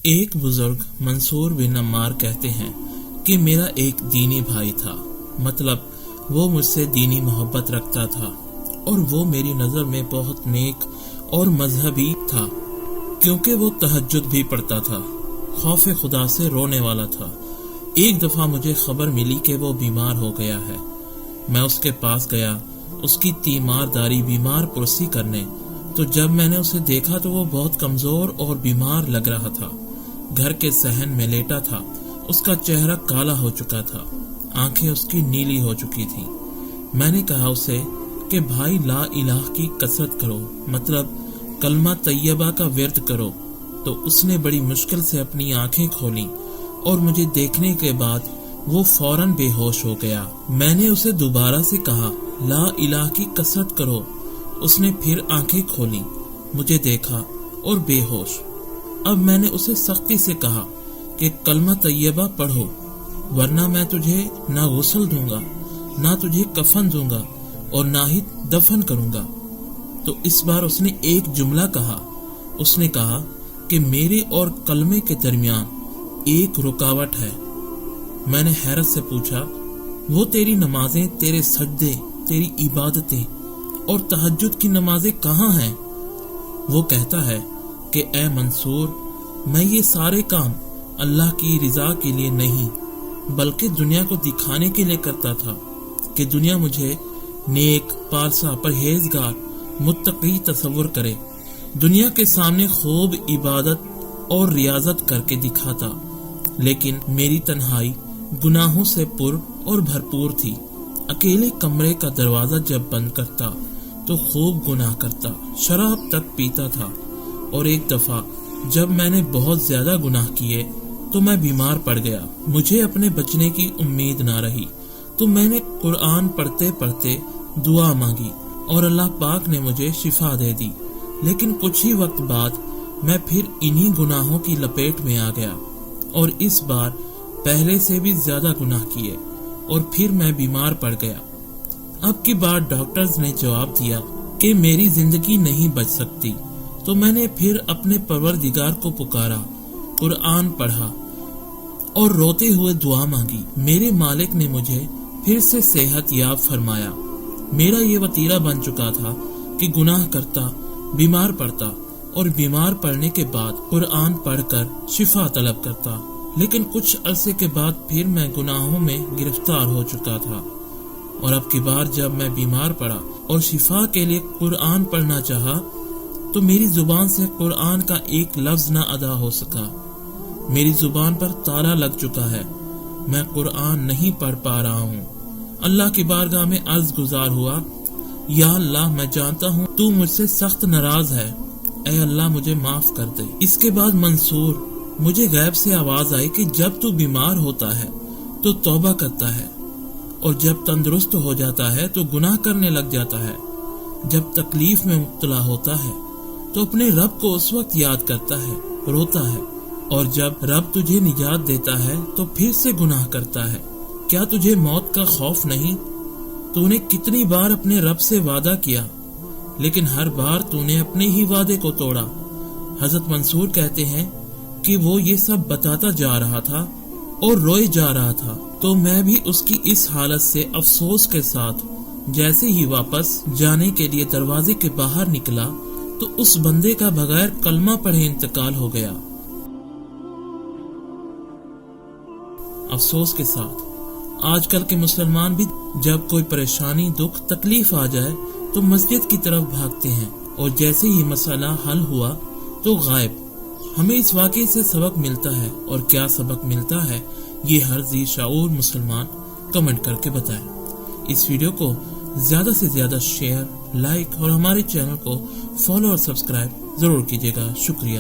ایک بزرگ منصور بن عمار کہتے ہیں کہ میرا ایک دینی بھائی تھا، مطلب وہ مجھ سے دینی محبت رکھتا تھا اور وہ میری نظر میں بہت نیک اور مذہبی تھا، کیونکہ وہ تہجد بھی پڑھتا تھا، خوف خدا سے رونے والا تھا۔ ایک دفعہ مجھے خبر ملی کہ وہ بیمار ہو گیا ہے۔ میں اس کے پاس گیا اس کی تیمارداری بیمار پرسی کرنے، تو جب میں نے اسے دیکھا تو وہ بہت کمزور اور بیمار لگ رہا تھا۔ گھر کے صحن میں لیٹا تھا، اس کا چہرہ کالا ہو چکا تھا، آنکھیں اس کی نیلی ہو چکی تھی۔ میں نے کہا اسے کہ بھائی لا الہ کی کثرت کرو، مطلب کلمہ طیبہ کا ورد کرو۔ تو اس نے بڑی مشکل سے اپنی آنکھیں کھولی اور مجھے دیکھنے کے بعد وہ فوراً بے ہوش ہو گیا۔ میں نے اسے دوبارہ سے کہا لا الہ کی کثرت کرو۔ اس نے پھر آنکھیں کھولی، مجھے دیکھا اور بے ہوش۔ اب میں نے اسے سختی سے کہا کہ کلمہ طیبہ پڑھو، ورنہ میں تجھے نہ غسل دوں گا، نہ تجھے کفن دوں گا اور نہ ہی دفن کروں گا۔ تو اس بار اس نے ایک جملہ کہا۔ اس نے کہا کہ میرے اور کلمے کے درمیان ایک رکاوٹ ہے۔ میں نے حیرت سے پوچھا وہ تیری نمازیں، تیرے سجدے، تیری عبادتیں اور تہجد کی نمازیں کہاں ہیں؟ وہ کہتا ہے کہ اے منصور، میں یہ سارے کام اللہ کی رضا کے لیے نہیں بلکہ دنیا کو دکھانے کے لیے کرتا تھا کہ دنیا مجھے نیک، پارسا، پرہیزگار، متقی تصور کرے، دنیا کے سامنے خوب عبادت اور ریاضت کر کے دکھاتا۔ لیکن میری تنہائی گناہوں سے پر اور بھرپور تھی۔ اکیلے کمرے کا دروازہ جب بند کرتا تو خوب گناہ کرتا، شراب تک پیتا تھا، اور ایک دفعہ جب میں نے بہت زیادہ گناہ کیے تو میں بیمار پڑ گیا۔ مجھے اپنے بچنے کی امید نہ رہی تو میں نے قرآن پڑھتے پڑھتے دعا مانگی اور اللہ پاک نے مجھے شفا دے دی۔ لیکن کچھ ہی وقت بعد میں پھر انہی گناہوں کی لپیٹ میں آ گیا اور اس بار پہلے سے بھی زیادہ گناہ کیے اور پھر میں بیمار پڑ گیا۔ اب کی بار ڈاکٹرز نے جواب دیا کہ میری زندگی نہیں بچ سکتی، تو میں نے پھر اپنے پروردگار کو پکارا، قرآن پڑھا اور روتے ہوئے دعا مانگی۔ میرے مالک نے مجھے پھر سے صحت یاب فرمایا۔ میرا یہ وتیرہ بن چکا تھا کہ گناہ کرتا، بیمار پڑتا اور بیمار پڑنے کے بعد قرآن پڑھ کر شفا طلب کرتا۔ لیکن کچھ عرصے کے بعد پھر میں گناہوں میں گرفتار ہو چکا تھا، اور اب کی بار جب میں بیمار پڑا اور شفا کے لیے قرآن پڑھنا چاہا تو میری زبان سے قرآن کا ایک لفظ نہ ادا ہو سکا۔ میری زبان پر تالا لگ چکا ہے، میں قرآن نہیں پڑھ پا رہا ہوں۔ اللہ کی بارگاہ میں عرض گزار ہوا، یا اللہ میں جانتا ہوں تو مجھ سے سخت ناراض ہے، اے اللہ مجھے معاف کر دے۔ اس کے بعد منصور، مجھے غیب سے آواز آئی کہ جب تو بیمار ہوتا ہے تو توبہ کرتا ہے، اور جب تندرست ہو جاتا ہے تو گناہ کرنے لگ جاتا ہے، جب تکلیف میں مبتلا ہوتا ہے تو اپنے رب کو اس وقت یاد کرتا ہے، روتا ہے، اور جب رب تجھے نجات دیتا ہے تو پھر سے گناہ کرتا ہے۔ کیا تجھے موت کا خوف نہیں؟ تو نے کتنی بار اپنے رب سے وعدہ کیا، لیکن ہر بار تو نے اپنے ہی وعدے کو توڑا۔ حضرت منصور کہتے ہیں کہ وہ یہ سب بتاتا جا رہا تھا اور روئے جا رہا تھا، تو میں بھی اس کی اس حالت سے افسوس کے ساتھ جیسے ہی واپس جانے کے لیے دروازے کے باہر نکلا تو اس بندے کا بغیر کلمہ پڑھے انتقال ہو گیا۔ افسوس کے ساتھ آج کل کے مسلمان بھی جب کوئی پریشانی، دکھ، تکلیف آ جائے تو مسجد کی طرف بھاگتے ہیں، اور جیسے ہی مسئلہ حل ہوا تو غائب۔ ہمیں اس واقعے سے سبق ملتا ہے، اور کیا سبق ملتا ہے یہ ہر ذی شعور مسلمان کمنٹ کر کے بتائیں۔ اس ویڈیو کو زیادہ سے زیادہ شیئر، لائک اور ہمارے چینل کو فالو اور سبسکرائب ضرور کیجیے گا۔ شکریہ۔